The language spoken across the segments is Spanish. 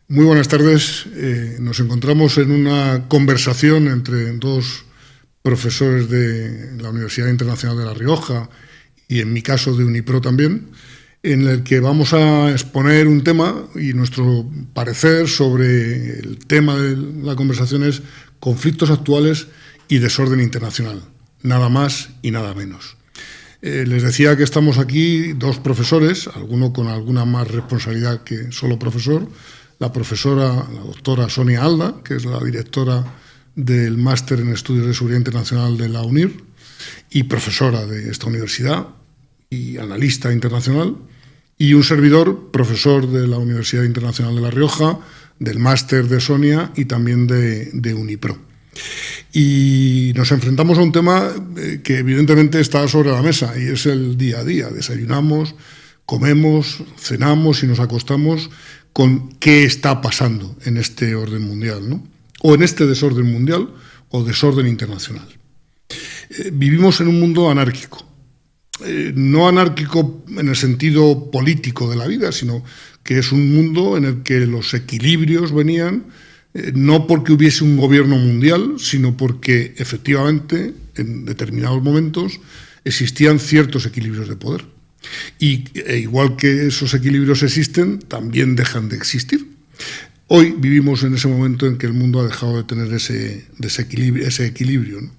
Muy buenas tardes. Nos encontramos en una conversación entre dos profesores de la Universidad Internacional de La Rioja y, en mi caso, de Unipro también, en el que vamos a exponer un tema y nuestro parecer sobre el tema de la conversación es conflictos actuales y desorden internacional. Nada más y nada menos. Les decía que estamos aquí dos profesores, alguno con alguna más responsabilidad que solo profesor. La profesora, la doctora Sonia Alda, que es la directora del Máster en Estudios de Seguridad Internacional de la UNIR y profesora de esta universidad y analista internacional, y un servidor, profesor de la Universidad Internacional de La Rioja, del Máster de Sonia y también de Unipro. Y nos enfrentamos a un tema que evidentemente está sobre la mesa y es el día a día. Desayunamos, comemos, cenamos y nos acostamos con qué está pasando en este orden mundial, ¿no? O en este desorden mundial o desorden internacional. Vivimos en un mundo anárquico. No anárquico en el sentido político de la vida, sino que es un mundo en el que los equilibrios venían no porque hubiese un gobierno mundial, sino porque efectivamente en determinados momentos existían ciertos equilibrios de poder. Y igual que esos equilibrios existen, también dejan de existir. Hoy vivimos en ese momento en que el mundo ha dejado de tener ese equilibrio, ¿no?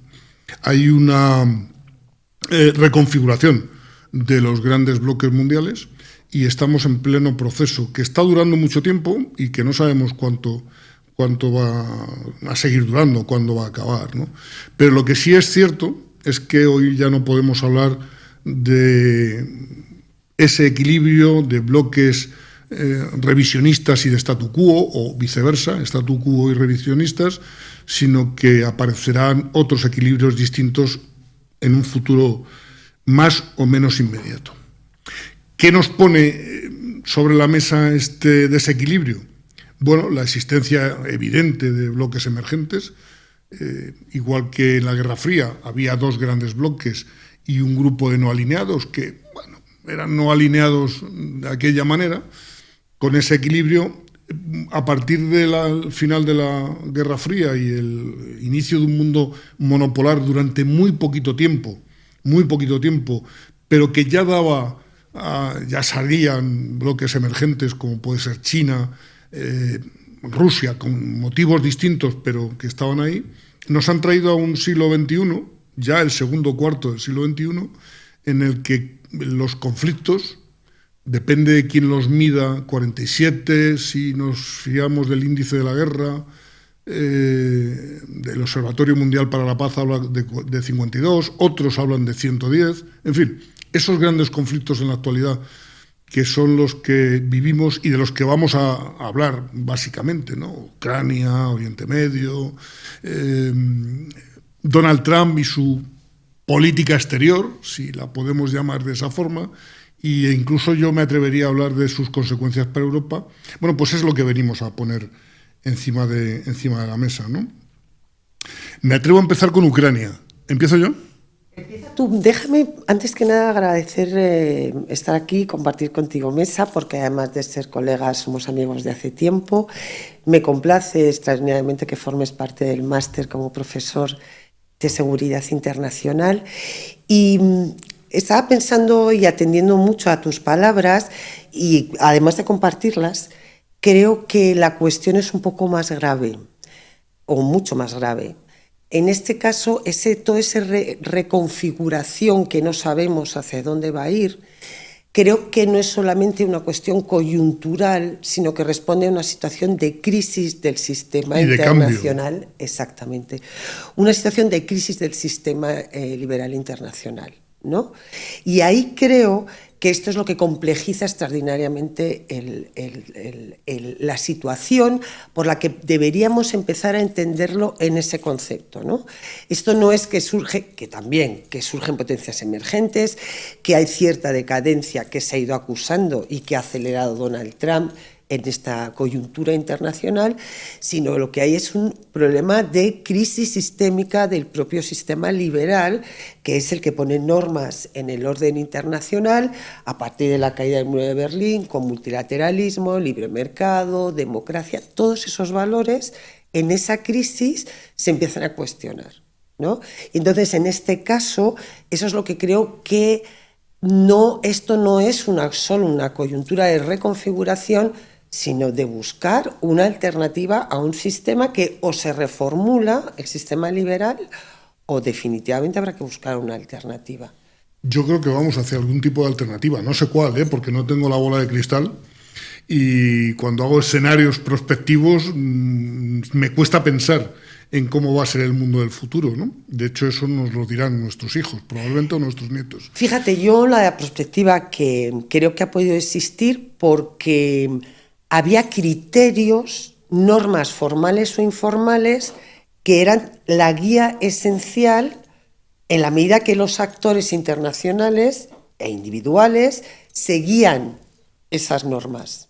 Hay una reconfiguración de los grandes bloques mundiales y estamos en pleno proceso que está durando mucho tiempo y que no sabemos cuánto va a seguir durando, cuándo va a acabar, ¿no? Pero lo que sí es cierto es que hoy ya no podemos hablar de ese equilibrio de bloques revisionistas y de statu quo, o viceversa, statu quo y revisionistas, sino que aparecerán otros equilibrios distintos en un futuro más o menos inmediato. ¿Qué nos pone sobre la mesa este desequilibrio? Bueno, la existencia evidente de bloques emergentes, igual que en la Guerra Fría había dos grandes bloques y un grupo de no alineados que, bueno, eran no alineados de aquella manera, con ese equilibrio. A partir del final de la Guerra Fría y el inicio de un mundo monopolar durante muy poquito tiempo, pero que ya ya salían bloques emergentes como puede ser China, Rusia, con motivos distintos, pero que estaban ahí, nos han traído a un siglo XXI, ya el segundo cuarto del siglo XXI, en el que los conflictos, depende de quién los mida, 47, si nos fiamos del índice de la guerra, del Observatorio Mundial para la Paz habla de 52, otros hablan de 110, en fin, esos grandes conflictos en la actualidad que son los que vivimos y de los que vamos a hablar básicamente, ¿no? Ucrania, Oriente Medio, Donald Trump y su política exterior, si la podemos llamar de esa forma, e incluso yo me atrevería a hablar de sus consecuencias para Europa. Bueno, pues es lo que venimos a poner encima de la mesa, ¿no? Me atrevo a empezar con Ucrania. ¿Empiezo yo? Tú, déjame, antes que nada, agradecer estar aquí, compartir contigo mesa, porque además de ser colegas, somos amigos de hace tiempo. Me complace extraordinariamente que formes parte del máster como profesor de Seguridad Internacional. Y estaba pensando y atendiendo mucho a tus palabras, y además de compartirlas, creo que la cuestión es un poco más grave, o mucho más grave. En este caso, toda esa reconfiguración que no sabemos hacia dónde va a ir, creo que no es solamente una cuestión coyuntural, sino que responde a una situación de crisis del sistema internacional. Cambio. Exactamente. Una situación de crisis del sistema liberal internacional, ¿no? Y ahí creo que esto es lo que complejiza extraordinariamente la situación, por la que deberíamos empezar a entenderlo en ese concepto, ¿no? Esto no es que surgen potencias emergentes, que hay cierta decadencia que se ha ido acusando y que ha acelerado Donald Trump en esta coyuntura internacional, sino lo que hay es un problema de crisis sistémica del propio sistema liberal, que es el que pone normas en el orden internacional a partir de la caída del muro de Berlín, con multilateralismo, libre mercado, democracia, todos esos valores en esa crisis se empiezan a cuestionar, ¿no? Entonces, en este caso, eso es lo que creo que esto no es solo una coyuntura de reconfiguración, sino de buscar una alternativa a un sistema que o se reformula, el sistema liberal, o definitivamente habrá que buscar una alternativa. Yo creo que vamos hacia algún tipo de alternativa, no sé cuál, porque no tengo la bola de cristal, y cuando hago escenarios prospectivos me cuesta pensar en cómo va a ser el mundo del futuro, ¿no? De hecho, eso nos lo dirán nuestros hijos, probablemente, o nuestros nietos. Fíjate, yo la perspectiva que creo que ha podido existir porque había criterios, normas formales o informales, que eran la guía esencial en la medida que los actores internacionales e individuales seguían esas normas.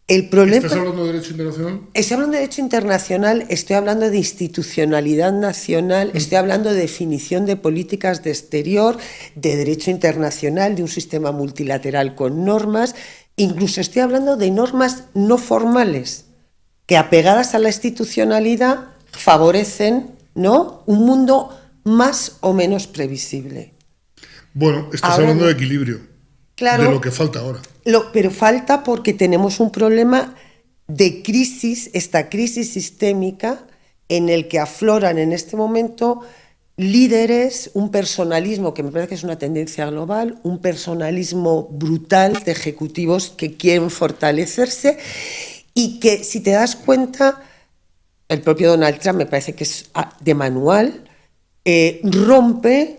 El problema, ¿Estás hablando de derecho internacional? Estoy hablando de derecho internacional, estoy hablando de institucionalidad nacional, estoy hablando de definición de políticas de exterior, de derecho internacional, de un sistema multilateral con normas, incluso estoy hablando de normas no formales, que apegadas a la institucionalidad favorecen, ¿no?, un mundo más o menos previsible. Bueno, estás hablando de equilibrio. Claro, de lo que falta ahora. Pero falta porque tenemos un problema de crisis, esta crisis sistémica en el que afloran en este momento líderes, un personalismo que me parece que es una tendencia global, un personalismo brutal de ejecutivos que quieren fortalecerse y que, si te das cuenta, el propio Donald Trump, me parece que es de manual, rompe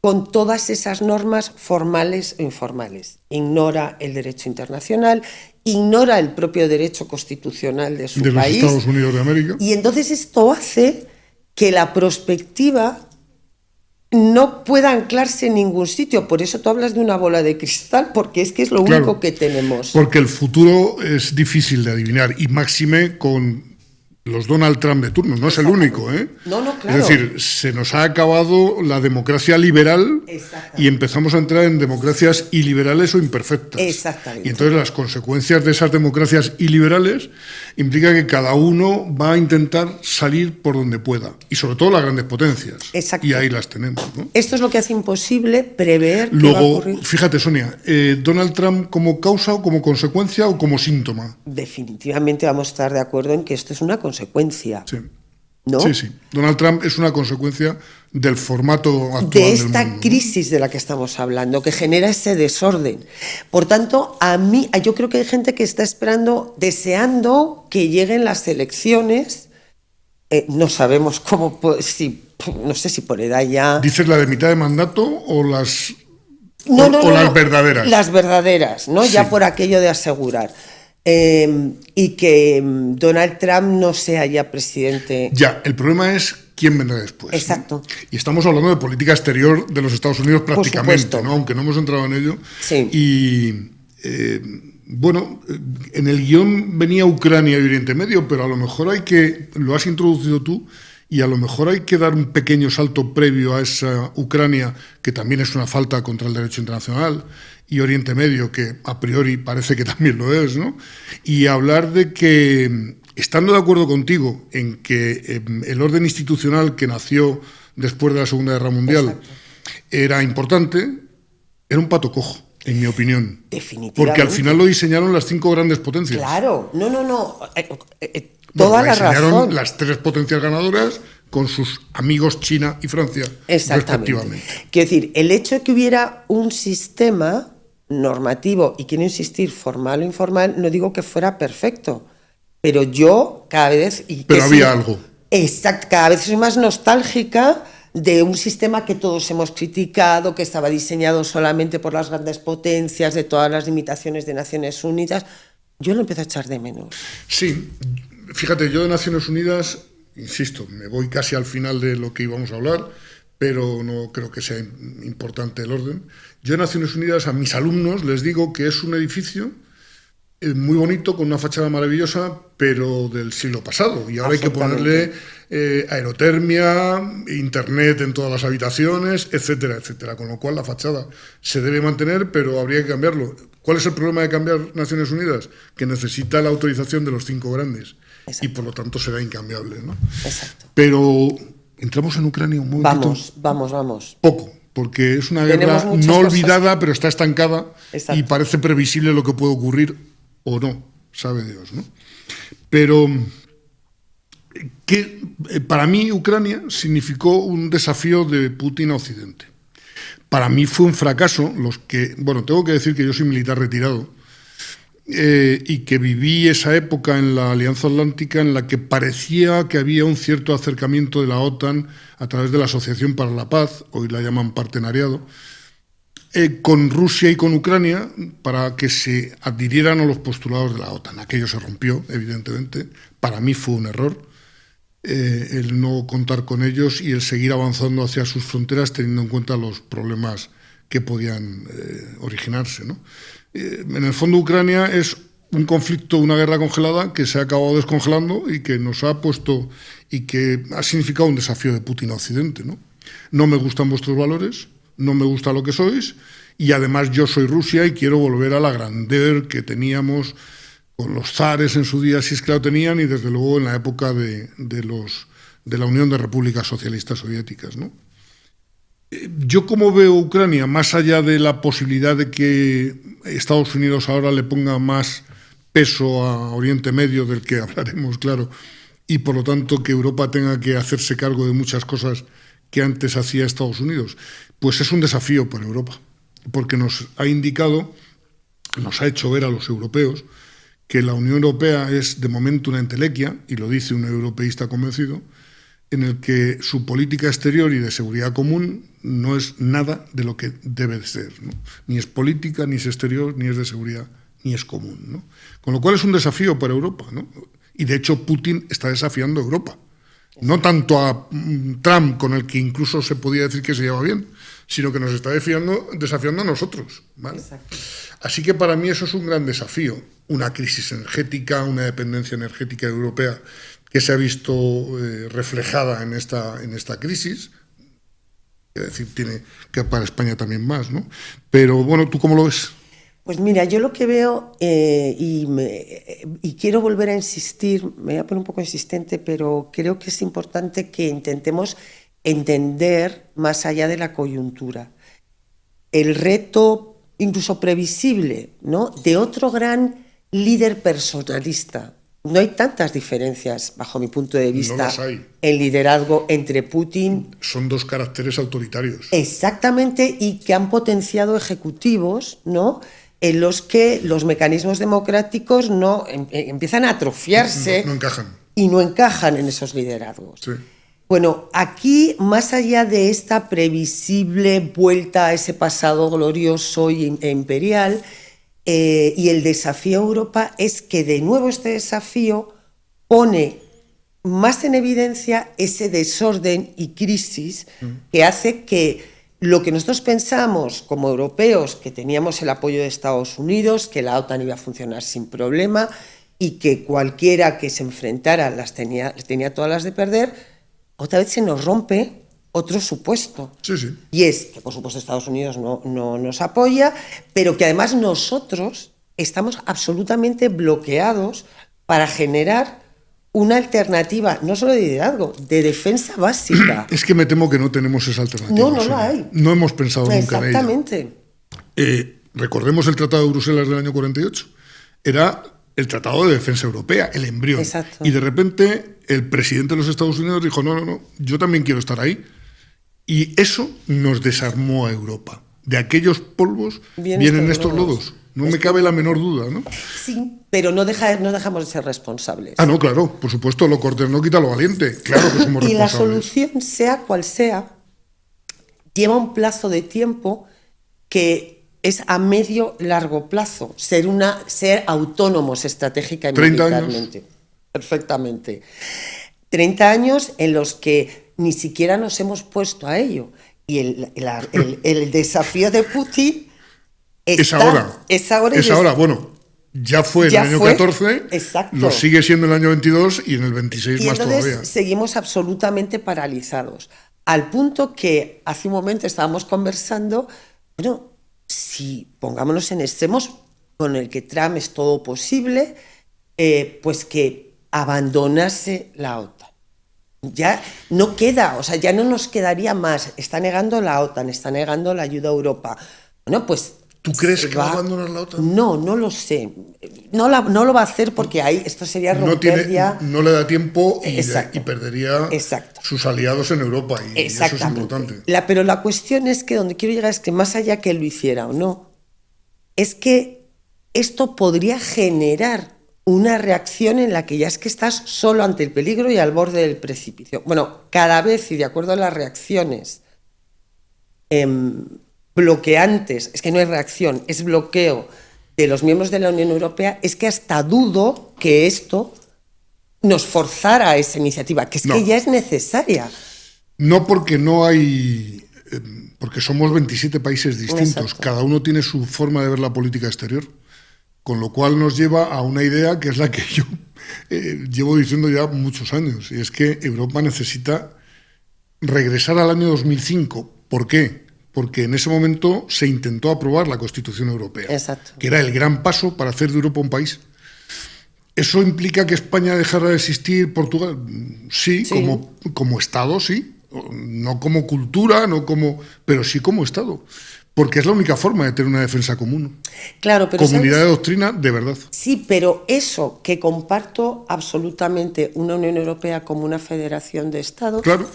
con todas esas normas formales o informales. Ignora el derecho internacional, ignora el propio derecho constitucional de su país. De los Estados Unidos de América. Y entonces esto hace que la prospectiva no pueda anclarse en ningún sitio. Por eso tú hablas de una bola de cristal, porque es que es lo único que tenemos. Porque el futuro es difícil de adivinar, y máxime con los Donald Trump de turno, no es el único, ¿eh? No, claro. Es decir, se nos ha acabado la democracia liberal y empezamos a entrar en democracias iliberales o imperfectas. Exactamente. Y entonces las consecuencias de esas democracias iliberales implica que cada uno va a intentar salir por donde pueda, y sobre todo las grandes potencias. Exacto. Y ahí las tenemos, ¿no? Esto es lo que hace imposible prever qué Luego, va a ocurrir. Fíjate, Sonia, ¿Donald Trump como causa o como consecuencia o como síntoma? Definitivamente vamos a estar de acuerdo en que esto es una consecuencia. Sí. ¿No? Sí. Donald Trump es una consecuencia del formato actual de esta del mundo, crisis de la que estamos hablando, que genera ese desorden. Por tanto, yo creo que hay gente que está esperando, deseando que lleguen las elecciones. No sabemos cómo, no sé si por edad ya. ¿Dices la de mitad de mandato o las las verdaderas? Las verdaderas, ¿no? Sí. Ya por aquello de asegurar. Y que Donald Trump no sea ya presidente. Ya, el problema es quién vendrá después. Exacto. ¿no? Y estamos hablando de política exterior de los Estados Unidos prácticamente, ¿no? Aunque no hemos entrado en ello. Sí. Y bueno, en el guión venía Ucrania y Oriente Medio, pero a lo mejor lo has introducido tú, y a lo mejor hay que dar un pequeño salto previo a esa Ucrania, que también es una falta contra el derecho internacional, y Oriente Medio, que a priori parece que también lo es, ¿no? Y hablar de que, estando de acuerdo contigo en que el orden institucional que nació después de la Segunda Guerra Mundial Exacto. era importante, era un pato cojo, en mi opinión. Definitivamente. Porque al final lo diseñaron las 5 grandes potencias. Claro, no. Toda la razón. Las 3 potencias ganadoras con sus amigos China y Francia, respectivamente. Quiero decir, el hecho de que hubiera un sistema normativo, y quiero insistir, formal o informal, no digo que fuera perfecto, pero yo cada vez... Pero había algo. Exacto, cada vez soy más nostálgica de un sistema que todos hemos criticado, que estaba diseñado solamente por las grandes potencias, de todas las limitaciones de Naciones Unidas. Yo lo empiezo a echar de menos. Sí, fíjate, yo de Naciones Unidas, insisto, me voy casi al final de lo que íbamos a hablar, pero no creo que sea importante el orden. Yo de Naciones Unidas a mis alumnos les digo que es un edificio muy bonito, con una fachada maravillosa, pero del siglo pasado. Y ahora hay que ponerle aerotermia, internet en todas las habitaciones, etcétera, etcétera. Con lo cual la fachada se debe mantener, pero habría que cambiarlo. ¿Cuál es el problema de cambiar Naciones Unidas? Que necesita la autorización de los 5 grandes. Exacto. Y por lo tanto será incambiable, ¿no? Exacto. Pero entramos en Ucrania un momentito. Vamos. Poco. Porque es una guerra no olvidada, pero está estancada. Exacto. Y parece previsible lo que puede ocurrir o no, sabe Dios, ¿no? Pero para mí Ucrania significó un desafío de Putin a Occidente. Para mí fue un fracaso. Tengo que decir que yo soy militar retirado y que viví esa época en la Alianza Atlántica en la que parecía que había un cierto acercamiento de la OTAN a través de la Asociación para la Paz, hoy la llaman partenariado, con Rusia y con Ucrania para que se adhirieran a los postulados de la OTAN. Aquello se rompió, evidentemente. Para mí fue un error el no contar con ellos y el seguir avanzando hacia sus fronteras teniendo en cuenta los problemas que podían originarse, ¿no? En el fondo Ucrania es un conflicto, una guerra congelada que se ha acabado descongelando y que nos ha puesto y que ha significado un desafío de Putin a Occidente, ¿no? No me gustan vuestros valores, no me gusta lo que sois y además yo soy Rusia y quiero volver a la grandeur que teníamos con los zares en su día, si es que lo tenían, y desde luego en la época de la Unión de Repúblicas Socialistas Soviéticas, ¿no? Yo como veo Ucrania, más allá de la posibilidad de que Estados Unidos ahora le ponga más peso a Oriente Medio, del que hablaremos, claro, y por lo tanto que Europa tenga que hacerse cargo de muchas cosas que antes hacía Estados Unidos, pues es un desafío para Europa, porque nos ha indicado, nos ha hecho ver a los europeos que la Unión Europea es de momento una entelequia, y lo dice un europeísta convencido, en el que su política exterior y de seguridad común no es nada de lo que debe de ser, ¿no? Ni es política, ni es exterior, ni es de seguridad, ni es común, ¿no? Con lo cual es un desafío para Europa, ¿no? Y de hecho Putin está desafiando a Europa. No tanto a Trump, con el que incluso se podía decir que se lleva bien, sino que nos está desafiando a nosotros, ¿vale? Exacto. Así que para mí eso es un gran desafío. Una crisis energética, una dependencia energética europea que se ha visto reflejada en esta crisis. Es decir, tiene que para España también más, ¿no? Pero bueno, ¿tú cómo lo ves? Pues mira, yo lo que veo, y quiero volver a insistir, me voy a poner un poco insistente, pero creo que es importante que intentemos entender más allá de la coyuntura. El reto, incluso previsible, ¿no?, de otro gran líder personalista. No hay tantas diferencias, bajo mi punto de vista, no las hay, en liderazgo entre Putin... Son dos caracteres autoritarios. Exactamente, y que han potenciado ejecutivos, ¿no?, en los que los mecanismos democráticos no empiezan a atrofiarse. No encajan. Y no encajan en esos liderazgos. Sí. Bueno, aquí, más allá de esta previsible vuelta a ese pasado glorioso e imperial, y el desafío a Europa es que de nuevo este desafío pone más en evidencia ese desorden y crisis que hace que lo que nosotros pensamos como europeos, que teníamos el apoyo de Estados Unidos, que la OTAN iba a funcionar sin problema y que cualquiera que se enfrentara tenía todas las de perder, otra vez se nos rompe otro supuesto. Sí, sí. Y es que, por supuesto, Estados Unidos no nos apoya, pero que además nosotros estamos absolutamente bloqueados para generar una alternativa, no solo de liderazgo, de defensa básica. Es que me temo que no tenemos esa alternativa. No la hay. No hemos pensado nunca en ella. Exactamente. Recordemos el Tratado de Bruselas del año 48. Era el Tratado de Defensa Europea, el embrión. Exacto. Y de repente el presidente de los Estados Unidos dijo, no, yo también quiero estar ahí. Y eso nos desarmó a Europa. De aquellos polvos vienen estos lodos. No me cabe la menor duda, ¿no? Sí, pero no dejamos de ser responsables. No, claro, por supuesto, lo cortés no quita lo valiente. Claro que somos responsables. Y la solución, sea cual sea, lleva un plazo de tiempo que es a medio largo plazo. Ser autónomos estratégica y 30 militarmente. Años. Perfectamente. 30 años en los que ni siquiera nos hemos puesto a ello. Y el desafío de Putin es ahora. Es ahora. Es ahora. Bueno, ya fue en el año 14, exacto. Lo sigue siendo en el año 22 y en el 26 y más entonces todavía. Seguimos absolutamente paralizados, al punto que hace un momento estábamos conversando, bueno, si pongámonos en extremos con el que Trump es todo posible, pues que abandonase la OTAN. Ya no queda, o sea, ya no nos quedaría más. Está negando la OTAN, está negando la ayuda a Europa. Bueno, pues... ¿Tú crees que va a abandonar la OTAN? No lo sé. No lo va a hacer porque ahí esto sería romper no le da tiempo y perdería Exacto. sus aliados en Europa. Y eso es importante. Pero la cuestión es que donde quiero llegar es que más allá que él lo hiciera o no, es que esto podría generar una reacción en la que ya es que estás solo ante el peligro y al borde del precipicio. Bueno, cada vez y de acuerdo a las reacciones bloqueantes, es que no es reacción, es bloqueo de los miembros de la Unión Europea, es que hasta dudo que esto nos forzara a esa iniciativa, que es que ya es necesaria. No, porque no hay... porque somos 27 países distintos, exacto. Cada uno tiene su forma de ver la política exterior. Con lo cual nos lleva a una idea que es la que yo llevo diciendo ya muchos años, y es que Europa necesita regresar al año 2005. ¿Por qué? Porque en ese momento se intentó aprobar la Constitución Europea, exacto. Que era el gran paso para hacer de Europa un país. ¿Eso implica que España dejara de existir, Portugal? Sí. Como Estado, sí. No como cultura, pero sí como Estado. Porque es la única forma de tener una defensa común. Claro, pero comunidad de doctrina, de verdad. Sí, pero eso, que comparto absolutamente una Unión Europea como una federación de Estados, claro.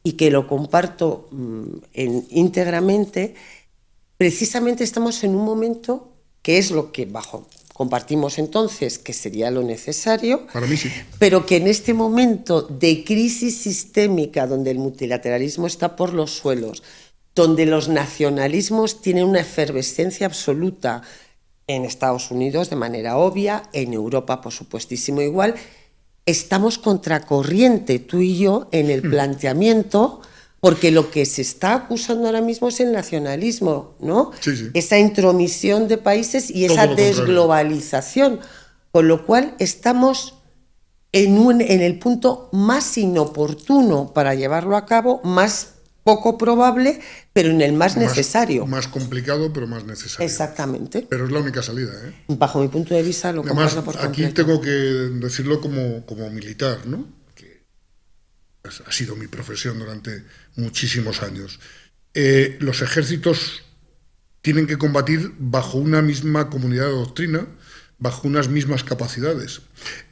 Y que lo comparto íntegramente, precisamente estamos en un momento que es lo que compartimos entonces, que sería lo necesario, para mí sí. Pero que en este momento de crisis sistémica, donde el multilateralismo está por los suelos, donde los nacionalismos tienen una efervescencia absoluta en Estados Unidos de manera obvia, en Europa por supuestísimo igual, estamos contracorriente tú y yo en el planteamiento, porque lo que se está acusando ahora mismo es el nacionalismo, ¿no? Sí. Esa intromisión de países y esa desglobalización, con lo cual estamos en el punto más inoportuno para llevarlo a cabo, más poco probable, pero en el más necesario. Más complicado, pero más necesario. Exactamente. Pero es la única salida, ¿eh? Bajo mi punto de vista lo comparto por completo. Aquí tengo que decirlo como militar, ¿no? Que ha sido mi profesión durante muchísimos años. Los ejércitos tienen que combatir bajo una misma comunidad de doctrina, bajo unas mismas capacidades.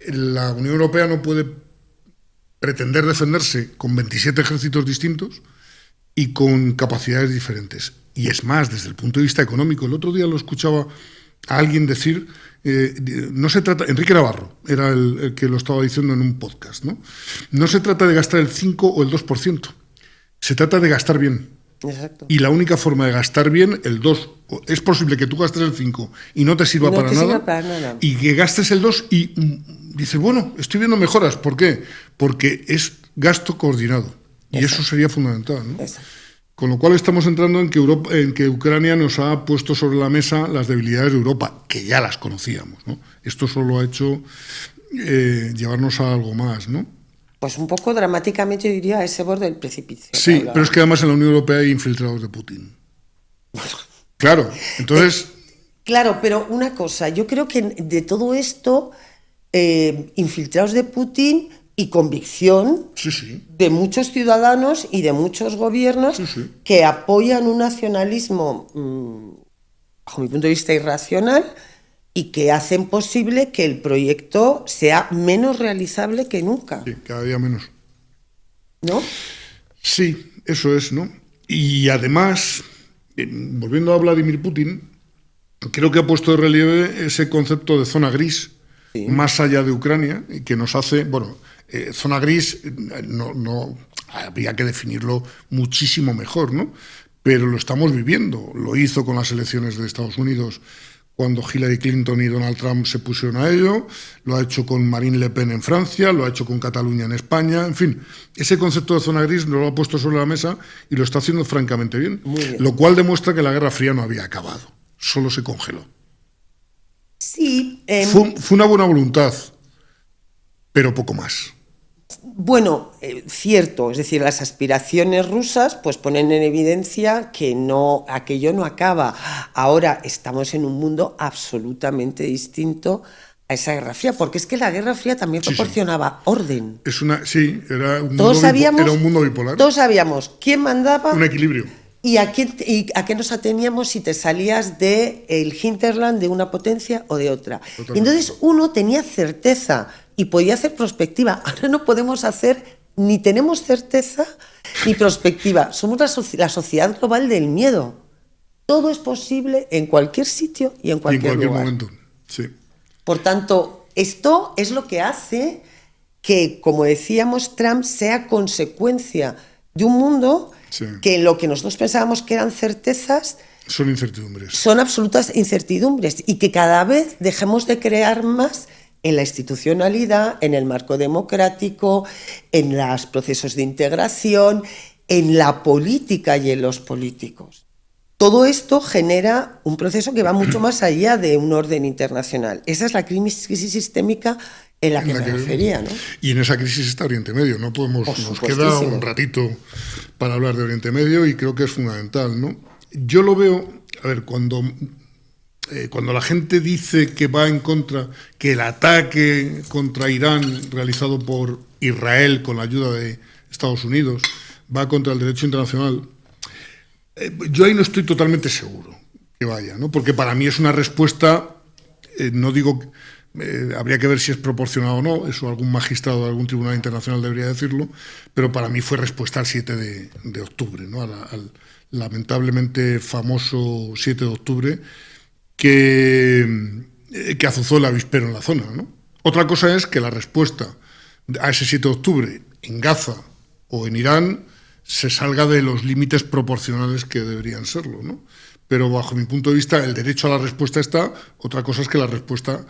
La Unión Europea no puede pretender defenderse con 27 ejércitos distintos y con capacidades diferentes. Y es más, desde el punto de vista económico. El otro día lo escuchaba a alguien decir, no se trata, Enrique Navarro era el que lo estaba diciendo en un podcast, ¿no? No se trata de gastar el 5 o el 2%, se trata de gastar bien. Exacto. Y la única forma de gastar bien, el 2, es posible que tú gastes el 5 y no te sirva para nada, y que gastes el 2 y dices, bueno, estoy viendo mejoras. ¿Por qué? Porque es gasto coordinado. Y exacto. Eso sería fundamental, ¿no? Exacto. Con lo cual estamos entrando en que Ucrania nos ha puesto sobre la mesa las debilidades de Europa, que ya las conocíamos, ¿no? Esto solo ha hecho llevarnos a algo más, ¿no? Pues un poco dramáticamente yo diría a ese borde del precipicio. Sí, pero es que además en la Unión Europea hay infiltrados de Putin. Claro, entonces... Claro, pero una cosa, yo creo que de todo esto, infiltrados de Putin y convicción sí. de muchos ciudadanos y de muchos gobiernos sí. que apoyan un nacionalismo, bajo mi punto de vista, irracional, y que hacen posible que el proyecto sea menos realizable que nunca. Sí, cada día menos. ¿No? Sí, eso es, ¿no? Y además, volviendo a Vladimir Putin, creo que ha puesto de relieve ese concepto de zona gris, sí, más allá de Ucrania, y que nos hace, bueno, zona gris no habría que definirlo muchísimo mejor, ¿no? Pero lo estamos viviendo. Lo hizo con las elecciones de Estados Unidos cuando Hillary Clinton y Donald Trump se pusieron a ello, lo ha hecho con Marine Le Pen en Francia, lo ha hecho con Cataluña en España, en fin, ese concepto de zona gris nos lo ha puesto sobre la mesa y lo está haciendo francamente bien, lo cual demuestra que la Guerra Fría no había acabado, solo se congeló. Sí. Fue una buena voluntad, pero poco más. Bueno, cierto, es decir, las aspiraciones rusas pues ponen en evidencia que aquello no acaba. Ahora estamos en un mundo absolutamente distinto a esa Guerra Fría, porque es que la Guerra Fría también proporcionaba orden. Era un mundo bipolar. Todos sabíamos quién mandaba. Un equilibrio. ¿Y a qué nos ateníamos si te salías del hinterland de una potencia o de otra? Totalmente. Y entonces uno tenía certeza y podía hacer prospectiva. Ahora no podemos hacer, ni tenemos certeza ni prospectiva. Somos la sociedad global del miedo. Todo es posible en cualquier sitio y en cualquier lugar. Momento. Sí. Por tanto, esto es lo que hace que, como decíamos, Trump sea consecuencia de un mundo que lo que nosotros pensábamos que eran certezas son incertidumbres. Son absolutas incertidumbres y que cada vez dejemos de crear más en la institucionalidad, en el marco democrático, en los procesos de integración, en la política y en los políticos. Todo esto genera un proceso que va mucho más allá de un orden internacional. Esa es la crisis sistémica en la que me refería, ¿no? Y en esa crisis está Oriente Medio. No podemos, nos queda un ratito para hablar de Oriente Medio y creo que es fundamental, ¿no? Yo lo veo, a ver, cuando la gente dice que va en contra, que el ataque contra Irán realizado por Israel con la ayuda de Estados Unidos va contra el derecho internacional, yo ahí no estoy totalmente seguro que vaya, ¿no? Porque para mí es una respuesta, no digo, habría que ver si es proporcionado o no, eso algún magistrado de algún tribunal internacional debería decirlo, pero para mí fue respuesta al 7 de octubre, ¿no? Al lamentablemente famoso 7 de octubre que azuzó el avispero en la zona, ¿no? Otra cosa es que la respuesta a ese 7 de octubre en Gaza o en Irán se salga de los límites proporcionales que deberían serlo, ¿no? Pero bajo mi punto de vista el derecho a la respuesta está, otra cosa es que la respuesta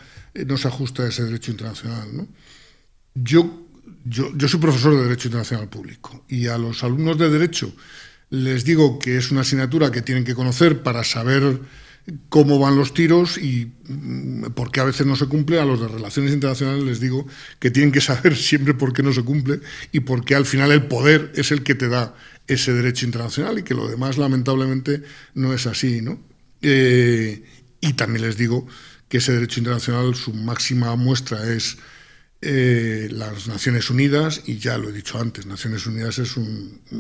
no se ajusta a ese derecho internacional, ¿no? Yo soy profesor de Derecho Internacional Público y a los alumnos de Derecho les digo que es una asignatura que tienen que conocer para saber cómo van los tiros y por qué a veces no se cumple. A los de Relaciones Internacionales les digo que tienen que saber siempre por qué no se cumple y por qué al final el poder es el que te da ese derecho internacional y que lo demás lamentablemente no es así, ¿no? Y también les digo que ese derecho internacional, su máxima muestra es las Naciones Unidas, y ya lo he dicho antes, Naciones Unidas es un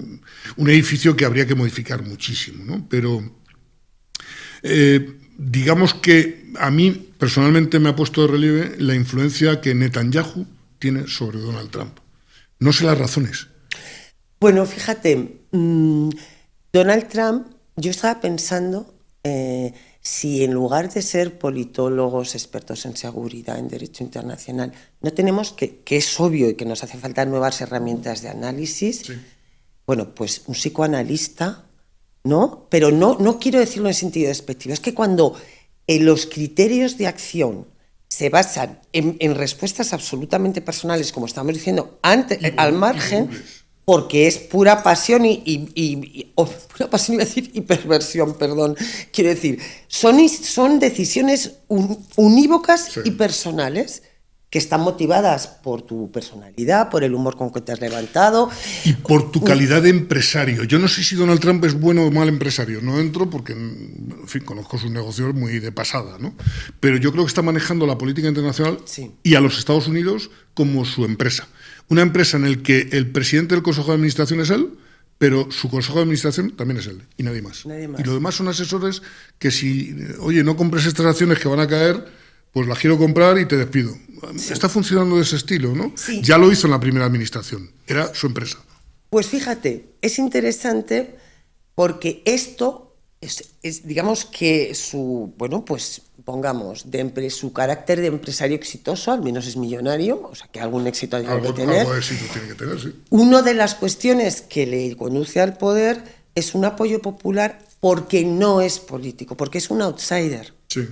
edificio que habría que modificar muchísimo, ¿no? Pero digamos que a mí personalmente me ha puesto de relieve la influencia que Netanyahu tiene sobre Donald Trump. No sé las razones. Bueno, fíjate, Donald Trump, yo estaba pensando si en lugar de ser politólogos, expertos en seguridad, en derecho internacional, no tenemos que es obvio y que nos hace falta nuevas herramientas de análisis, sí. Bueno, pues un psicoanalista, ¿no? Pero no quiero decirlo en sentido despectivo, es que cuando los criterios de acción se basan en respuestas absolutamente personales, como estamos diciendo, al margen, porque es pura pasión pura pasión, iba a decir, y perversión, perdón. Quiero decir, son decisiones unívocas, sí, y personales que están motivadas por tu personalidad, por el humor con que te has levantado. Y por tu calidad de empresario. Yo no sé si Donald Trump es bueno o mal empresario. No entro porque, en fin, conozco sus negocios muy de pasada, ¿no? Pero yo creo que está manejando la política internacional, sí, y a los Estados Unidos como su empresa. Una empresa en la que el presidente del Consejo de Administración es él, pero su Consejo de Administración también es él, y nadie más. Y los demás son asesores que si, oye, no compres estas acciones que van a caer, pues las quiero comprar y te despido. Sí. Está funcionando de ese estilo, ¿no? Sí. Ya lo hizo en la primera administración, era su empresa. Pues fíjate, es interesante porque esto es digamos que su, bueno, pues pongamos, su carácter de empresario exitoso, al menos es millonario, o sea que algún éxito tiene que tener. Algo de éxito tiene que tener, sí. Una de las cuestiones que le conduce al poder es un apoyo popular porque no es político, porque es un outsider. Sí.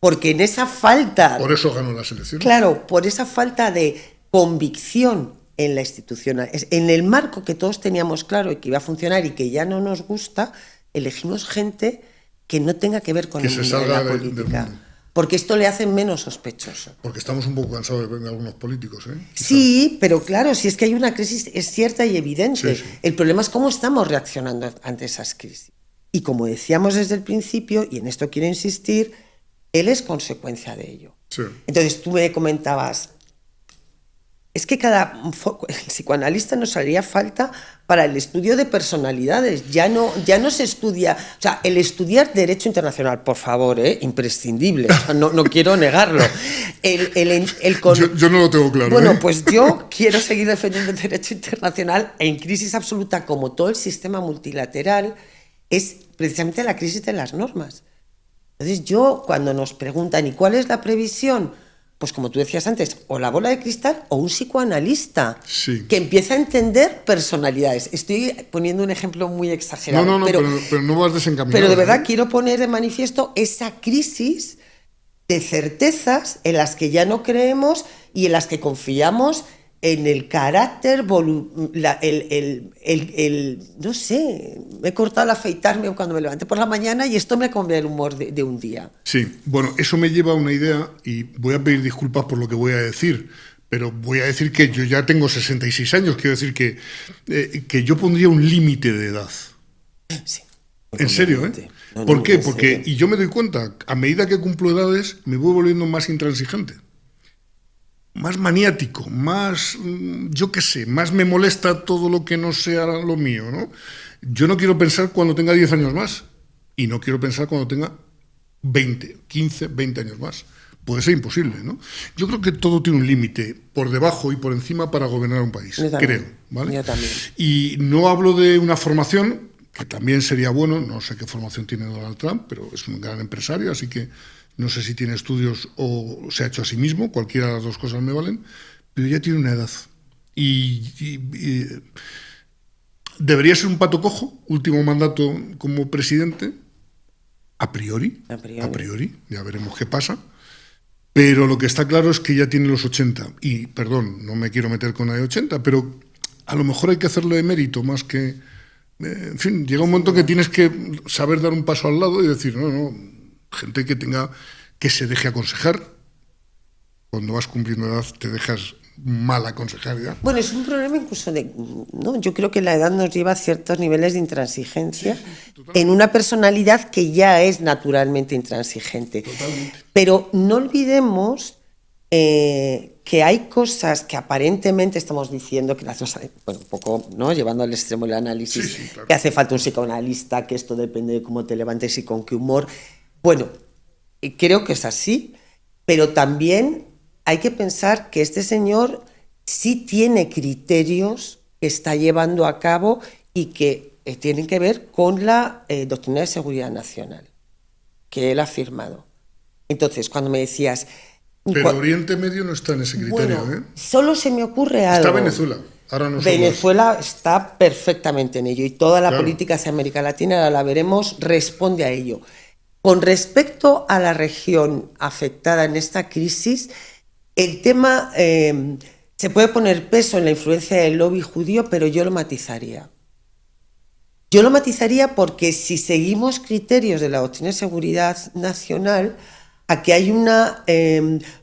Porque en esa falta... Por eso ganó las elecciones. Claro, por esa falta de convicción en la institución, en el marco que todos teníamos claro y que iba a funcionar y que ya no nos gusta, elegimos gente que no tenga que ver con el mundo de la política. porque esto le hace menos sospechoso. Porque estamos un poco cansados de algunos políticos, ¿eh? Sí, pero claro, si es que hay una crisis, es cierta y evidente. Sí, sí. El problema es cómo estamos reaccionando ante esas crisis. Y como decíamos desde el principio, y en esto quiero insistir, él es consecuencia de ello. Sí. Entonces tú me comentabas, es que el psicoanalista nos haría falta para el estudio de personalidades. Ya no se estudia, o sea, el estudiar derecho internacional, por favor, imprescindible, o sea, no quiero negarlo. Yo no lo tengo claro. Bueno, pues yo quiero seguir defendiendo el derecho internacional en crisis absoluta, como todo el sistema multilateral, es precisamente la crisis de las normas. Entonces yo, cuando nos preguntan, ¿y cuál es la previsión? Pues como tú decías antes, o la bola de cristal o un psicoanalista que empieza a entender personalidades. Estoy poniendo un ejemplo muy exagerado. No, pero no vas desencaminado. Pero de verdad quiero poner de manifiesto esa crisis de certezas en las que ya no creemos y en las que confiamos en el carácter, no sé, me he cortado al afeitarme cuando me levanté por la mañana y esto me cambia el humor de un día. Sí, bueno, eso me lleva a una idea y voy a pedir disculpas por lo que voy a decir, pero voy a decir que yo ya tengo 66 años, quiero decir que yo pondría un límite de edad. Sí. En serio, ¿eh? ¿Por qué? Porque, y yo me doy cuenta, a medida que cumplo edades, me voy volviendo más intransigente. Más maniático, más, yo qué sé, más me molesta todo lo que no sea lo mío, ¿no? Yo no quiero pensar cuando tenga 10 años más y no quiero pensar cuando tenga 20, 15, 20 años más. Puede ser imposible, ¿no? Yo creo que todo tiene un límite por debajo y por encima para gobernar un país, creo, ¿vale? Yo también. Y no hablo de una formación, que también sería bueno, no sé qué formación tiene Donald Trump, pero es un gran empresario, así que no sé si tiene estudios o se ha hecho a sí mismo, cualquiera de las dos cosas me valen, pero ya tiene una edad. Y debería ser un pato cojo, último mandato como presidente, a priori, ya veremos qué pasa, pero lo que está claro es que ya tiene los 80, y perdón, no me quiero meter con la de 80, pero a lo mejor hay que hacerlo de mérito más que... En fin, llega un momento que tienes que saber dar un paso al lado y decir, no, gente que se deje aconsejar. Cuando vas cumpliendo edad te dejas mal aconsejar ya. Bueno, es un problema incluso ¿no? Yo creo que la edad nos lleva a ciertos niveles de intransigencia en una personalidad que ya es naturalmente intransigente. Totalmente. Pero no olvidemos que hay cosas que aparentemente estamos diciendo que las dos, bueno, un poco, ¿no? Llevando al extremo el análisis, sí, claro. Que hace falta un psicoanalista, que esto depende de cómo te levantes y con qué humor. Bueno, creo que es así, pero también hay que pensar que este señor sí tiene criterios que está llevando a cabo y que tienen que ver con la doctrina de seguridad nacional que él ha firmado. Entonces, cuando me decías... Pero Oriente Medio no está en ese criterio, bueno, solo se me ocurre algo. Está Venezuela. Ahora no Venezuela está perfectamente en ello y toda la política hacia América Latina, ahora la veremos, responde a ello. Con respecto a la región afectada en esta crisis, el tema se puede poner peso en la influencia del lobby judío, pero yo lo matizaría. Yo lo matizaría porque si seguimos criterios de la doctrina de seguridad nacional, aquí hay una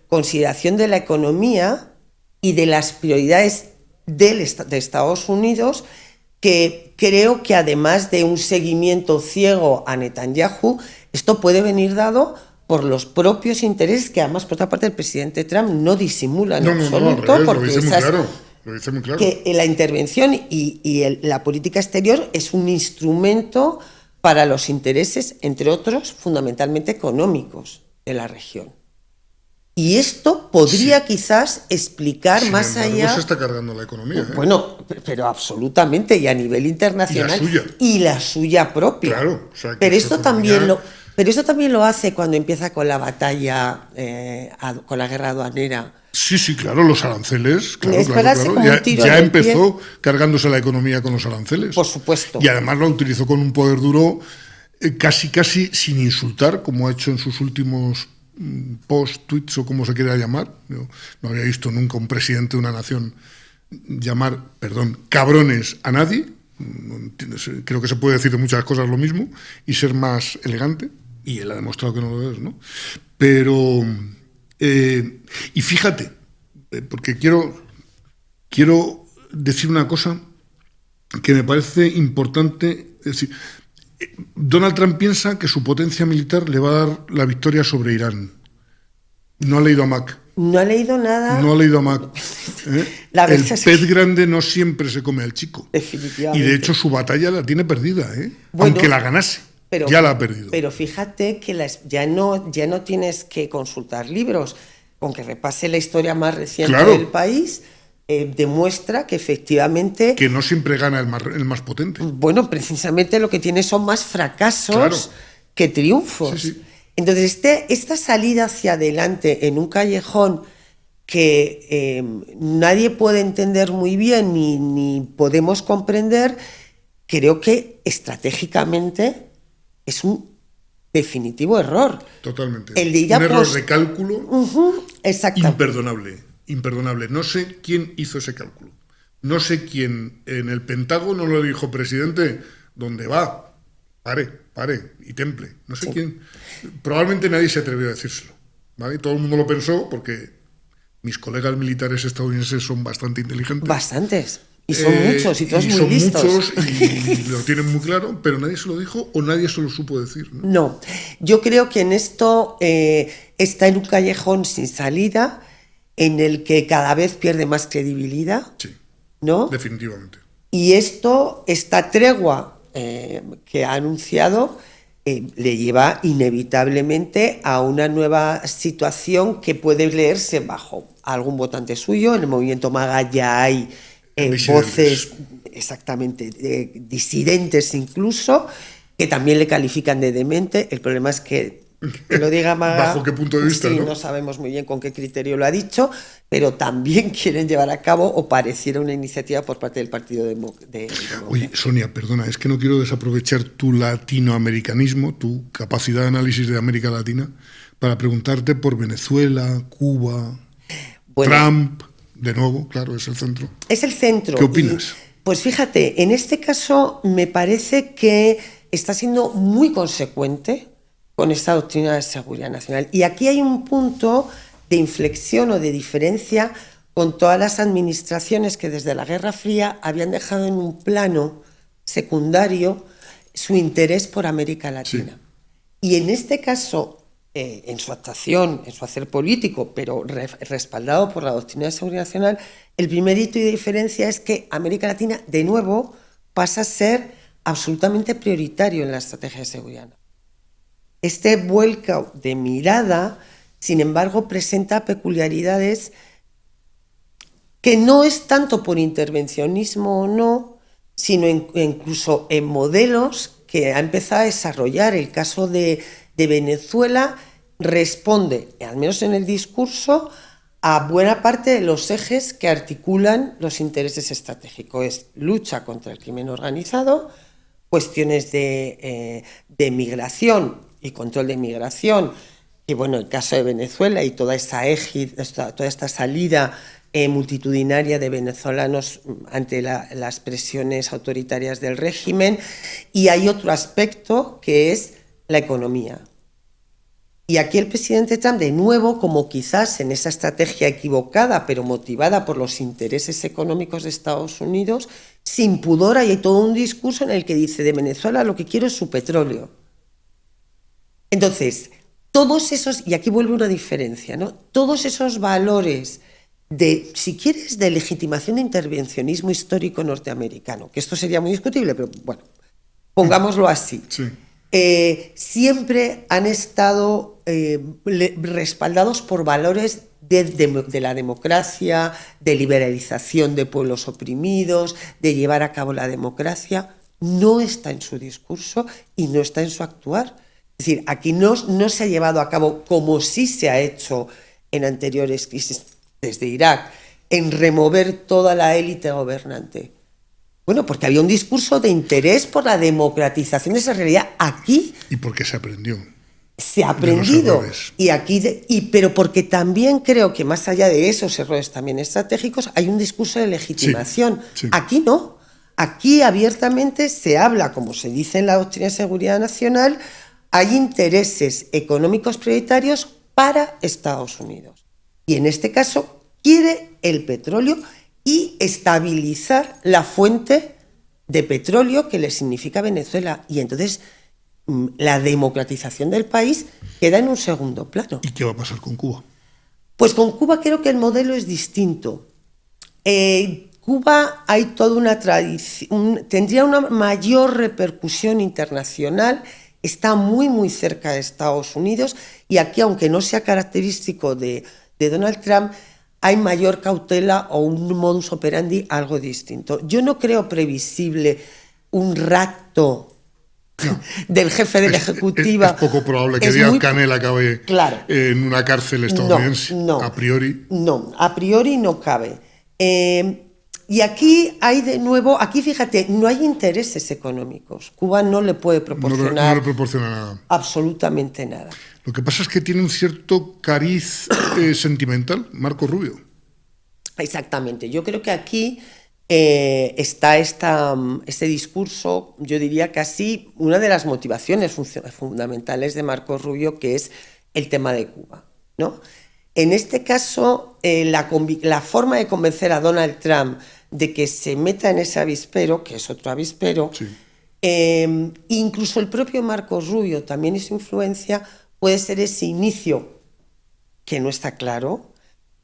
consideración de la economía y de las prioridades de Estados Unidos que creo que además de un seguimiento ciego a Netanyahu, esto puede venir dado por los propios intereses que además por otra parte el presidente Trump no disimula en absoluto, porque lo dice muy claro. Que la intervención y la política exterior es un instrumento para los intereses, entre otros, fundamentalmente económicos de la región. Y esto podría quizás explicar más allá... se está cargando la economía. Bueno, pero absolutamente, y a nivel internacional. Y la suya propia. Claro. O sea, pero esto también lo hace cuando empieza con la batalla, con la guerra aduanera. Sí, claro, los aranceles. Claro. Ya empezó cargándose la economía con los aranceles. Por supuesto. Y además lo utilizó con un poder duro casi sin insultar, como ha hecho en sus últimos post-tweets o como se quiera llamar. Yo no había visto nunca un presidente de una nación llamar, cabrones a nadie. Creo que se puede decir de muchas cosas lo mismo y ser más elegante. y él ha demostrado que no lo es, ¿no? Pero, y fíjate, porque quiero decir una cosa que me parece importante, es decir, Donald Trump piensa que su potencia militar le va a dar la victoria sobre Irán. No ha leído a Mac. No ha leído nada. No ha leído a Mac. El pez grande no siempre se come al chico. Definitivamente. Y de hecho su batalla la tiene perdida, bueno, aunque la ganase. Pero, ya la ha perdido. Pero fíjate que ya no tienes que consultar libros. Con que repase la historia más reciente del país, demuestra que efectivamente... Que no siempre gana el más potente. Bueno, precisamente lo que tiene son más fracasos que triunfos. Sí, sí. Entonces, esta salida hacia adelante en un callejón que nadie puede entender muy bien ni podemos comprender, creo que estratégicamente es un definitivo error. Totalmente. El de un error de cálculo imperdonable. No sé quién hizo ese cálculo. No sé quién en el Pentágono lo dijo, presidente, ¿dónde va? Pare y temple. No sé quién. Probablemente nadie se atrevió a decírselo, ¿vale? Todo el mundo lo pensó porque mis colegas militares estadounidenses son bastante inteligentes. Bastantes. Y son muchos, y todos muy listos. Son muchos y lo tienen muy claro, pero nadie se lo dijo o nadie se lo supo decir. No, yo creo que en esto está en un callejón sin salida, en el que cada vez pierde más credibilidad. Sí, ¿no? Definitivamente. Y esta tregua que ha anunciado le lleva inevitablemente a una nueva situación que puede leerse bajo algún votante suyo. En el movimiento MAGA ya hay voces exactamente disidentes incluso, que también le califican de demente. El problema es que lo diga MAGA, ¿bajo qué punto de vista? Sí, no sabemos muy bien con qué criterio lo ha dicho, pero también quieren llevar a cabo, o pareciera una iniciativa por parte del Partido Demócrata. Oye, Sonia, perdona, es que no quiero desaprovechar tu latinoamericanismo, tu capacidad de análisis de América Latina, para preguntarte por Venezuela, Cuba, Trump, de nuevo, claro, es el centro. Es el centro. ¿Qué opinas? Pues fíjate, en este caso me parece que está siendo muy consecuente con esta doctrina de seguridad nacional. Y aquí hay un punto de inflexión o de diferencia con todas las administraciones que desde la Guerra Fría habían dejado en un plano secundario su interés por América Latina. Sí. Y en este caso, en su actuación, en su hacer político, pero respaldado por la doctrina de seguridad nacional, el primer hito y diferencia es que América Latina, de nuevo, pasa a ser absolutamente prioritario en la estrategia de seguridad. Este vuelco de mirada, sin embargo, presenta peculiaridades que no es tanto por intervencionismo o no, sino incluso en modelos que ha empezado a desarrollar. El caso de Venezuela responde, al menos en el discurso, a buena parte de los ejes que articulan los intereses estratégicos. Es lucha contra el crimen organizado, cuestiones de migración y control de migración, y bueno, el caso de Venezuela y toda esta salida multitudinaria de venezolanos ante las presiones autoritarias del régimen. Y hay otro aspecto que es la economía. Y aquí el presidente Trump, de nuevo, como quizás en esa estrategia equivocada, pero motivada por los intereses económicos de Estados Unidos, sin pudor, hay todo un discurso en el que dice: de Venezuela lo que quiero es su petróleo. Entonces, todos esos, y aquí vuelve una diferencia, ¿no? Todos esos valores de, si quieres, de legitimación de intervencionismo histórico norteamericano, que esto sería muy discutible, pero bueno, pongámoslo así. Sí. Siempre han estado respaldados por valores de la democracia, de liberalización de pueblos oprimidos, de llevar a cabo la democracia. No está en su discurso y no está en su actuar. Es decir, aquí no se ha llevado a cabo, como sí se ha hecho en anteriores crisis desde Irak, en remover toda la élite gobernante. Bueno, porque había un discurso de interés por la democratización de esa realidad. Aquí... ¿Y porque se aprendió? Se ha aprendido. Pero porque también creo que más allá de esos errores también estratégicos, hay un discurso de legitimación. Sí. Aquí no. Aquí abiertamente se habla, como se dice en la doctrina de seguridad nacional, hay intereses económicos prioritarios para Estados Unidos. Y en este caso quiere el petróleo y estabilizar la fuente de petróleo que le significa Venezuela. Y entonces la democratización del país queda en un segundo plano. ¿Y qué va a pasar con Cuba? Pues con Cuba creo que el modelo es distinto. Cuba hay toda una tradición, tendría una mayor repercusión internacional, está muy muy cerca de Estados Unidos y aquí, aunque no sea característico de Donald Trump, hay mayor cautela o un modus operandi algo distinto. Yo no creo previsible un rapto del jefe de la Ejecutiva. Es poco probable que Díaz-Canel acabe en una cárcel estadounidense, a priori. No, a priori no cabe. Y aquí hay de nuevo, aquí fíjate, no hay intereses económicos. Cuba no le puede proporcionar, no le proporciona nada. Absolutamente nada. Lo que pasa es que tiene un cierto cariz sentimental, Marco Rubio. Exactamente. Yo creo que aquí está este discurso, yo diría casi una de las motivaciones fundamentales de Marco Rubio, que es el tema de Cuba, ¿no? En este caso, la forma de convencer a Donald Trump de que se meta en ese avispero, que es otro avispero, sí. Incluso el propio Marco Rubio, también es su influencia, puede ser ese inicio, que no está claro,